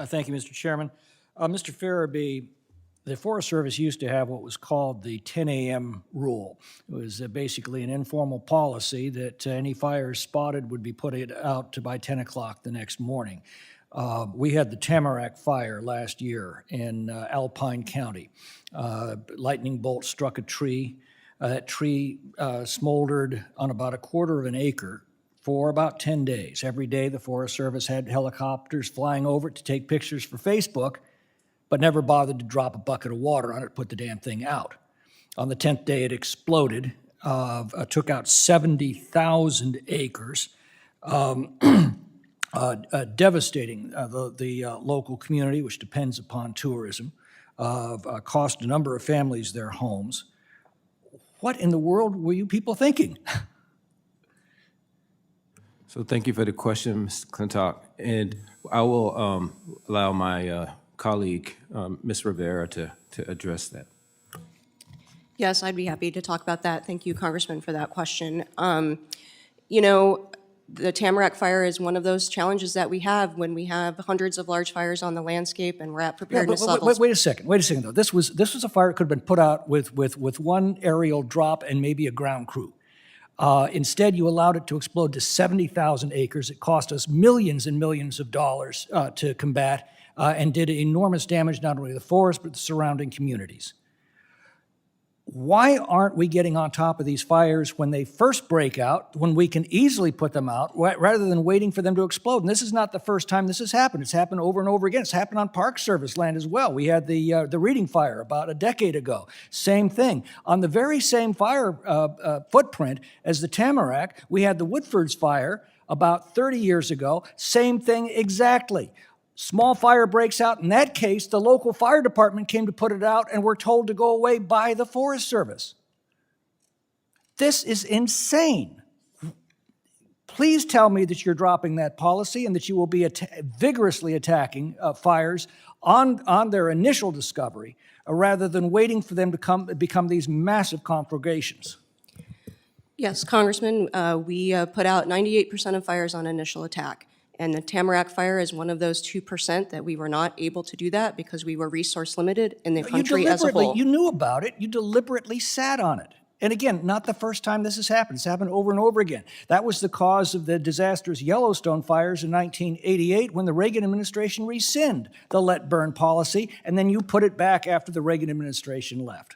Thank you, Mr. Chairman. Mr. Farabee, the Forest Service used to have what was called the 10 a.m. rule. It was basically an informal policy that any fires spotted would be put out by 10 o'clock the next morning. We had the Tamarack fire last year in Alpine County. Lightning bolt struck a tree. That tree smoldered on about a quarter of an acre for about 10 days. Every day the Forest Service had helicopters flying over it to take pictures for Facebook, but never bothered to drop a bucket of water on it to put the damn thing out. On the 10th day it exploded, took out 70,000 acres, devastating the local community, which depends upon tourism, cost a number of families their homes. What in the world were you people thinking? So thank you for the question, Ms. Clintock. And I will allow my colleague, Ms. Rivera, to address that. Yes, I'd be happy to talk about that. Thank you, Congressman, for that question. You know, the Tamarack fire is one of those challenges that we have when we have hundreds of large fires on the landscape and we're at preparedness levels. Wait a second though. This was a fire that could have been put out with one aerial drop and maybe a ground crew. Instead, you allowed it to explode to 70,000 acres. It cost us millions and millions of dollars to combat and did enormous damage not only to the forest but the surrounding communities. Why aren't we getting on top of these fires when they first break out, when we can easily put them out, rather than waiting for them to explode? And this is not the first time this has happened. It's happened over and over again. It's happened on Park Service land as well. We had the Reading fire about a decade ago. Same thing. On the very same fire footprint as the Tamarack, we had the Woodford's fire about 30 years ago. Same thing exactly. Small fire breaks out. In that case, the local fire department came to put it out and were told to go away by the Forest Service. This is insane. Please tell me that you're dropping that policy and that you will be vigorously attacking fires on their initial discovery rather than waiting for them to become these massive conflagrations. Yes, Congressman, we put out 98% of fires on initial attack. And the Tamarack fire is one of those 2% that we were not able to do that because we were resource limited in the country as a whole. You knew about it. You deliberately sat on it. And again, not the first time this has happened. It's happened over and over again. That was the cause of the disastrous Yellowstone fires in 1988 when the Reagan administration rescinded the let burn policy, and then you put it back after the Reagan administration left.